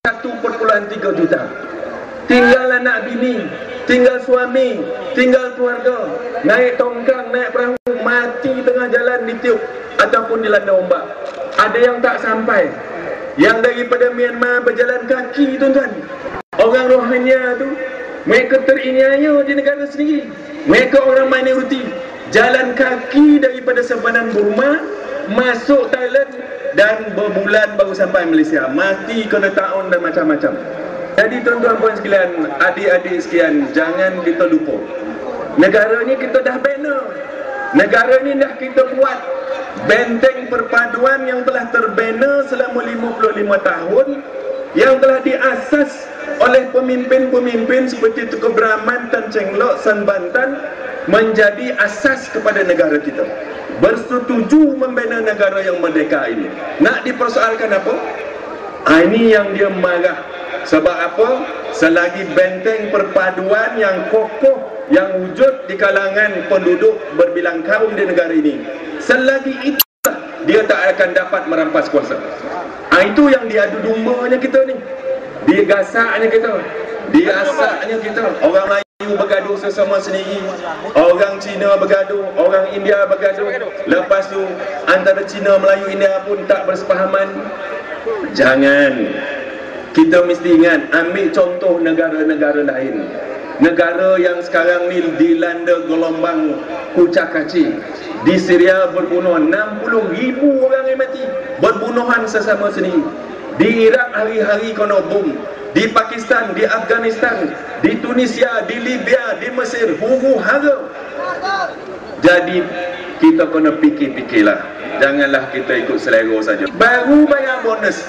1,3 juta. Tinggal anak bini, tinggal suami, tinggal keluarga, naik tongkang, naik perahu, mati tengah jalan ditiup ataupun dilanda ombak. Ada yang tak sampai, yang daripada Myanmar berjalan kaki, tuan-tuan. Orang Rohingya tu, mereka teriniaya di negara sendiri. Mereka orang minoriti, jalan kaki daripada semenanjung Burma masuk Thailand dan berbulan baru sampai Malaysia. Mati kena taun dan macam-macam. Jadi tuan-tuan puan sekalian, adik-adik sekalian, jangan kita lupa. Negara ni kita dah bina. Negara ni dah kita buat benteng perpaduan yang telah terbina selama 55 tahun, yang telah diasas oleh pemimpin-pemimpin seperti Tunku Abdul Tan Cheng Lock San Bantan, menjadi asas kepada negara kita. Bersetuju membina negara yang merdeka ini. Nak dipersoalkan apa? Ini yang dia marah. Sebab apa? Selagi benteng perpaduan yang kokoh, yang wujud di kalangan penduduk berbilang kaum di negara ini, selagi itu dia tak akan dapat merampas kuasa. Itu yang diadu dombanya kita ni. Dia gasaknya kita, dia asaknya kita. Orang Melayu bergaduh sesama sendiri, orang Cina bergaduh, orang India bergaduh. Lepas tu antara Cina, Melayu, India pun tak bersepahaman. Jangan. Kita mesti ingat, ambil contoh negara-negara lain. Negara yang sekarang ni dilanda gelombang kucak-kacir. Di Syria berbunuh 60,000 orang yang mati, berbunuhan sesama sendiri. Di Iraq hari-hari kena bom. Di Pakistan, di Afghanistan, di Tunisia, di Libya, di Mesir, huru-hara. Jadi kita kena fikir-fikirlah. Janganlah kita ikut selera saja. Baru bayar bonus.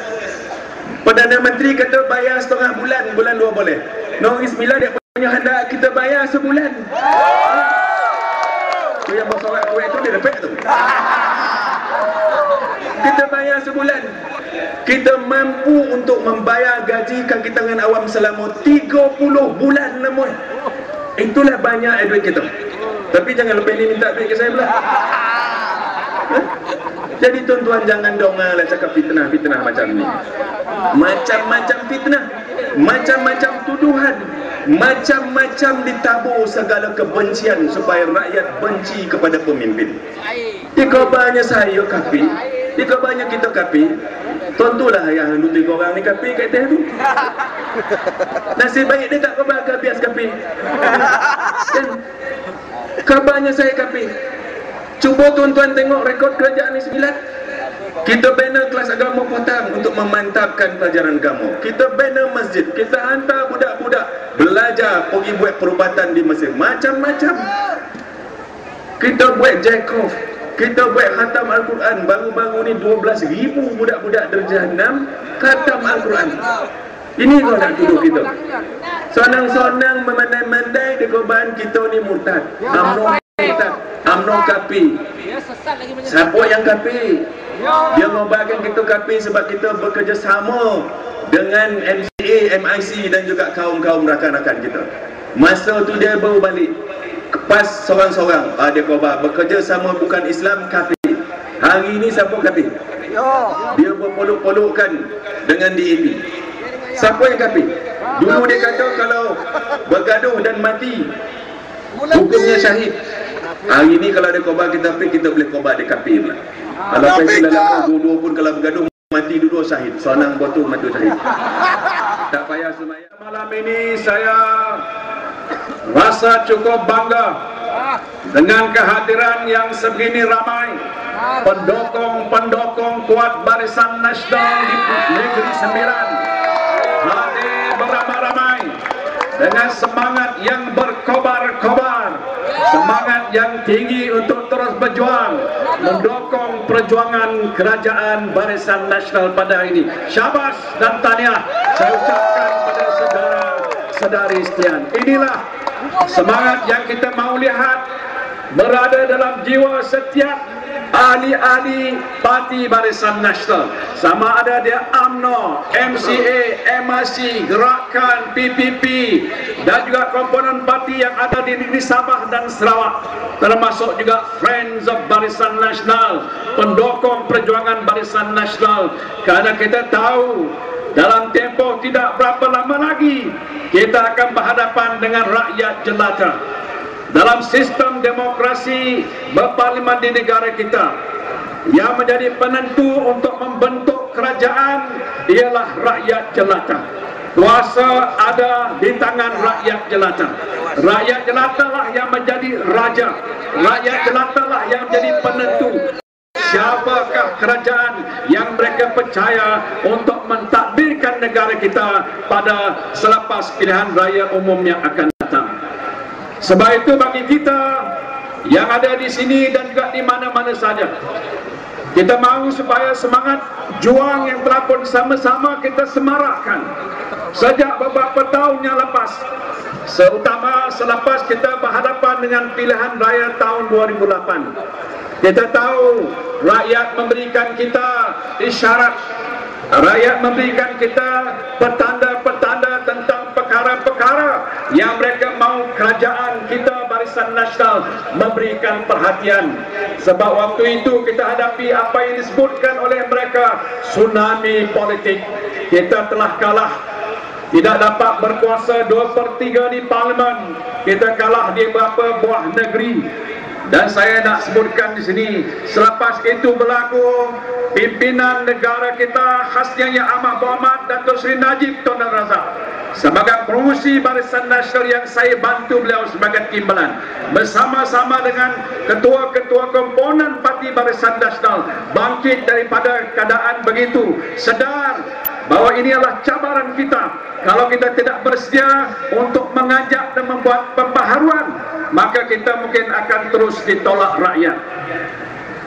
Perdana Menteri kata bayar setengah bulan, bulan 2 boleh. Negeri Sembilan dia punya hendak kita bayar sebulan. Tu yang bersorak duit tu dia dapat tu. Kita bayar sebulan. Kita mampu untuk membayar gaji kaki tangan awam selama 30 bulan namun. Itulah banyak duit kita. Tapi jangan lepas ni minta duit ke saya pula. Jadi tuan-tuan jangan dongalah cakap fitnah-fitnah macam ni. Macam-macam fitnah, macam-macam tuduhan, macam-macam ditabur segala kebencian supaya rakyat benci kepada pemimpin. Dikabanya saya kafir, dikabanya kita kafir. Tentulah yang 2-3 orang ni kafir kat atas tu. Nasib baik dia tak khabar bias kafir. Kabarnya saya kafir. Cuba tuan-tuan tengok rekod kerajaan ni 9. Kita bina kelas agama petang untuk memantapkan pelajaran agama. Kita bina masjid. Kita hantar budak-budak belajar pergi buat perubatan di Mesir. Macam-macam. Kita buat Jacob. Kita buat khatam Al-Quran. Baru-baru ni 12,000 budak-budak darjah 6 khatam Al-Quran. Ini kau nak tuduh kita. Sonang-sonang memandai-mandai di korban kita ni murtad. UMNO kafir. Siapa yang kafir? Dia ngobarkan kita kafir sebab kita bekerjasama dengan MCA, MIC dan juga kaum-kaum rakan-rakan kita. Masa tu dia baru balik. Pas seorang-seorang dia khabar bekerjasama bukan Islam kafir. Hari ini siapa kafir? Dia berpoluk-polukkan dengan DAP. Siapa yang kafir? Dulu dia kata kalau bergaduh dan mati hukumnya syahid. Hari ini kalau ada khabar kita kafir, kita boleh khabar dia kafir pula. Kalau pensil dalam dua-dua pun kalau bergaduh mati dua-dua syahid. Sonang botu mati syahid. Tak payah semayang. Malam ini saya rasa cukup bangga dengan kehadiran yang segini ramai pendukung-pendukung kuat Barisan Nasional di Negeri Sembilan. Hadir beramai-ramai dengan semangat yang berkobar-kobar, semangat yang tinggi untuk terus berjuang mendukung perjuangan kerajaan Barisan Nasional pada hari ini. Syabas dan tahniah saya ucapkan pada saudara-saudari sekalian. Inilah semangat yang kita mau lihat berada dalam jiwa setiap ahli-ahli parti Barisan Nasional, sama ada dia UMNO, MCA, MIC, Gerakan, PPP dan juga komponen parti yang ada di negeri Sabah dan Sarawak, termasuk juga Friends of Barisan Nasional, pendukung perjuangan Barisan Nasional. Karena kita tahu dalam tempoh tidak berapa lama lagi kita akan berhadapan dengan rakyat jelata. Dalam sistem demokrasi berparlimen di negara kita, yang menjadi penentu untuk membentuk kerajaan ialah rakyat jelata. Kuasa ada di tangan rakyat jelata. Rakyat jelata lah yang menjadi raja. Rakyat jelata lah yang menjadi penentu siapakah kerajaan yang mereka percaya untuk mentadbirkan negara kita pada selepas pilihan raya umum yang akan datang. Sebab itu bagi kita yang ada di sini dan juga di mana-mana saja, kita mahu supaya semangat juang yang telah pun sama-sama kita semarakkan sejak beberapa tahun yang lepas, terutama selepas kita berhadapan dengan pilihan raya tahun 2008. Kita tahu rakyat memberikan kita isyarat, rakyat memberikan kita petanda-petanda tentang perkara-perkara yang mereka mahu kerajaan kita Barisan Nasional memberikan perhatian. Sebab waktu itu kita hadapi apa yang disebutkan oleh mereka tsunami politik. Kita telah kalah, tidak dapat berkuasa 2/3 di parlimen. Kita kalah di beberapa buah negeri. Dan saya nak sebutkan di sini, selepas itu berlaku, pimpinan negara kita khasnya Yang Amat Berhormat Datuk Seri Najib Tun Razak sebagai pengurusi Barisan Nasional yang saya bantu beliau sebagai timbalan, bersama-sama dengan ketua-ketua komponen Parti Barisan Nasional, bangkit daripada keadaan begitu, sedar bahawa ini adalah cabaran kita. Kalau kita tidak bersedia untuk mengajak dan membuat pembaharuan, maka kita mungkin akan terus ditolak rakyat.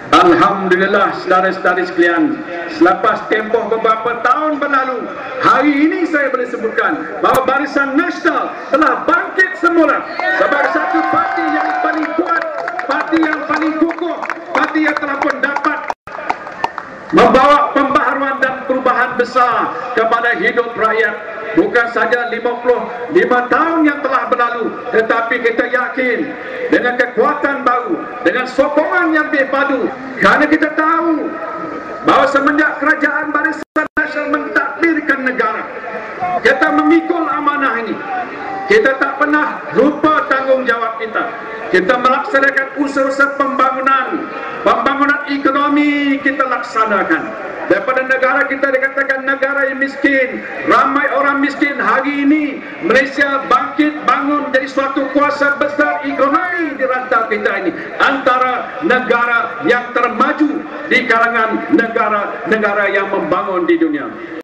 Alhamdulillah, saudara-saudari sekalian, selepas tempoh beberapa tahun berlalu, hari ini saya boleh sebutkan bahawa Barisan Nasional telah bangkit semula sebagai satu parti yang paling kuat, parti yang paling kukuh, parti yang telah pun dapat membawa pembaharuan dan perubahan besar kepada hidup rakyat. Bukan saja 55 tahun yang telah berlalu, tetapi kita yakin dengan kekuatan baru, dengan sokongan yang lebih padu, kerana kita tahu bahawa semenjak kerajaan Barisan Nasional mentadbirkan negara, kita memikul amanah ini. Kita tak pernah lupa tanggungjawab kita. Kita melaksanakan usaha-usaha pembangunan ekonomi kita laksanakan. Daripada negara kita dikatakan negara yang miskin, ramai orang miskin, hari ini Malaysia bangkit bangun jadi suatu kuasa besar ekonomi di rantau kita ini, antara negara yang termaju di kalangan negara-negara yang membangun di dunia.